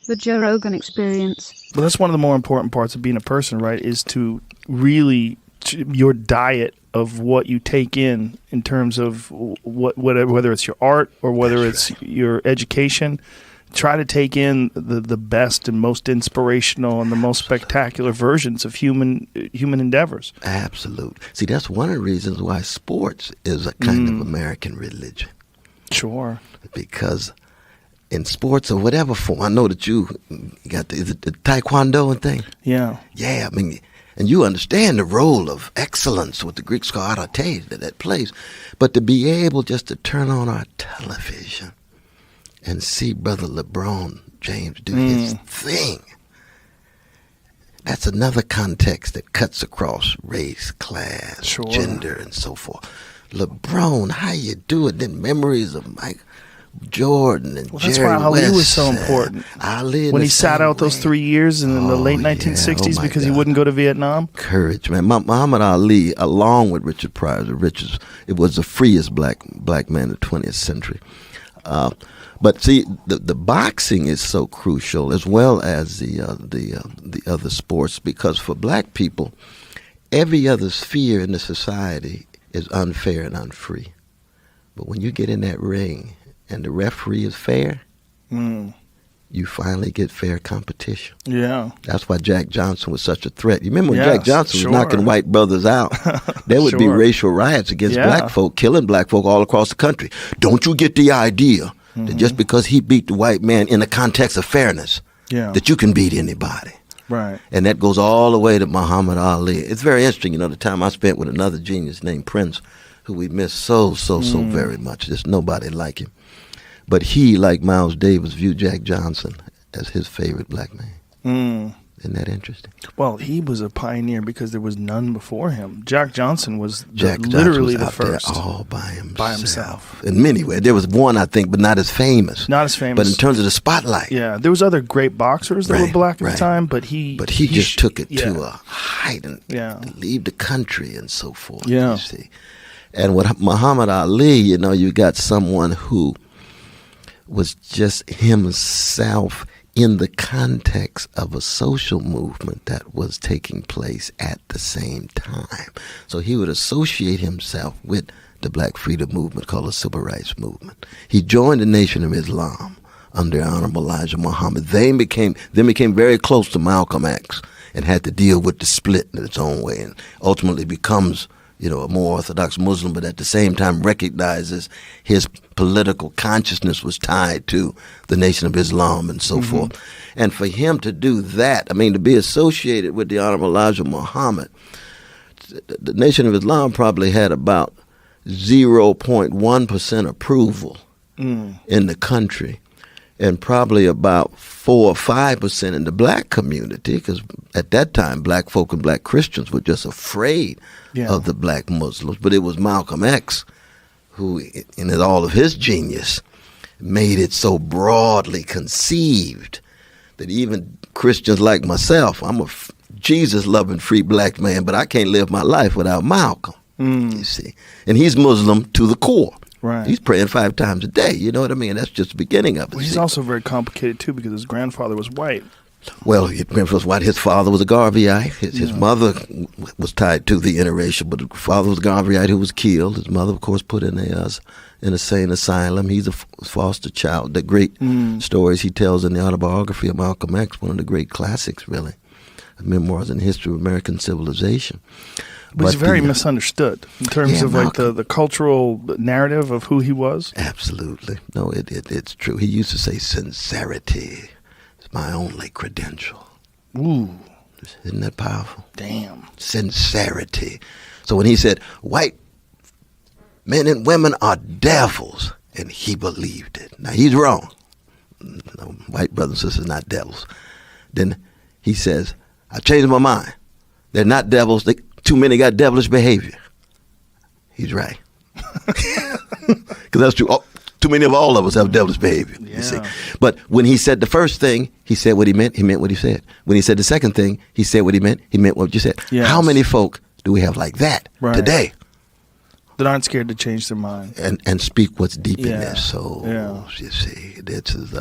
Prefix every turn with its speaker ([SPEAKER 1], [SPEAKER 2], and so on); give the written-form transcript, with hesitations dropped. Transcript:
[SPEAKER 1] The Joe Rogan Experience.
[SPEAKER 2] Well, that's one of the more important parts of being a person, right? Is to really your diet of what you take in terms of whether it's your art or whether it's your education. Try to take in the best and most inspirational and the most spectacular versions of human endeavors.
[SPEAKER 3] Absolutely. See, that's one of the reasons why sports is a kind of American religion.
[SPEAKER 2] Sure.
[SPEAKER 3] Because in sports or whatever form, I know that you got the taekwondo and thing.
[SPEAKER 2] Yeah.
[SPEAKER 3] Yeah, I mean, and you understand the role of excellence, what the Greeks call arete, that plays. But to be able just to turn on our television and see Brother LeBron James do his thing, that's another context that cuts across race, class, gender, and so forth. LeBron, how you do it? Then memories of Mike Jordan and
[SPEAKER 2] well,
[SPEAKER 3] Jerry
[SPEAKER 2] that's why Ali
[SPEAKER 3] West,
[SPEAKER 2] was so important.
[SPEAKER 3] Ali
[SPEAKER 2] when he sat out those 3 years in the late 1960s because he wouldn't go to Vietnam.
[SPEAKER 3] Courage, man. Muhammad Ali, along with Richard Pryor, it was the freest black man of the 20th century. But see, the boxing is so crucial, as well as the other sports, because for black people, every other sphere in the society is unfair and unfree. But when you get in that ring and the referee is fair, you finally get fair competition. Yeah. That's why Jack Johnson was such a threat. You remember when Jack Johnson was knocking white brothers out? There would be racial riots against black folk, killing black folk all across the country. Don't you get the idea that just because he beat the white man in the context of fairness, that you can beat anybody? Right. And that goes all the way to Muhammad Ali. It's very interesting, the time I spent with another genius named Prince, who we miss so very much. There's nobody like him. But he, like Miles Davis, viewed Jack Johnson as his favorite black man. Isn't that interesting?
[SPEAKER 2] Well, he was a pioneer because there was none before him. Jack Johnson was literally the first.
[SPEAKER 3] There all by himself. In many ways. There was one, I think, but not as famous.
[SPEAKER 2] Not as famous.
[SPEAKER 3] But in terms of the spotlight.
[SPEAKER 2] Yeah, there was other great boxers that were black at the time, but he
[SPEAKER 3] just took it to a height and leave the country and so forth. Yeah. You see. And with Muhammad Ali, you got someone who was just himself in the context of a social movement that was taking place at the same time. So he would associate himself with the black freedom movement called the Civil Rights Movement. He joined the Nation of Islam under Honorable Elijah Muhammad. Then became very close to Malcolm X and had to deal with the split in its own way, and ultimately becomes a more orthodox Muslim, but at the same time recognizes his political consciousness was tied to the Nation of Islam and so forth. And for him to do that, to be associated with the Honorable Elijah Muhammad, the Nation of Islam probably had about 0.1% approval in the country, and probably about 4 or 5% in the black community, because at that time black folk and black Christians were just afraid of the black Muslims. But it was Malcolm X who, in all of his genius, made it so broadly conceived that even Christians like myself, I'm a Jesus-loving free black man, but I can't live my life without Malcolm, you see. And he's Muslim to the core. Right. He's praying 5 times a day. You know what I mean? That's just the beginning of it.
[SPEAKER 2] Well, he's also very complicated, too, because his grandfather was white.
[SPEAKER 3] Well, his grandfather was white. His father was a Garveyite. His mother was tied to the interracial, but the father was a Garveyite who was killed. His mother, of course, put in a sane asylum. He's a foster child. The great stories he tells in the autobiography of Malcolm X, one of the great classics, really, memoirs in the history of American civilization.
[SPEAKER 2] But he's very misunderstood in terms of the cultural narrative of who he was.
[SPEAKER 3] Absolutely. No, it's true. He used to say sincerity is my only credential.
[SPEAKER 2] Ooh.
[SPEAKER 3] Isn't that powerful?
[SPEAKER 2] Damn.
[SPEAKER 3] Sincerity. So when he said white men and women are devils, and he believed it. Now he's wrong. No, white brothers and sisters are not devils. Then he says, I changed my mind. They're not devils. Too many got devilish behavior. He's right. Because that's true. Too many of all of us have devilish behavior, you see. But when he said the first thing, he said what he meant what he said. When he said the second thing, he said what he meant what you said. Yes. How many folk do we have like that today?
[SPEAKER 2] That aren't scared to change their mind.
[SPEAKER 3] And speak what's deep in their souls, you see. This is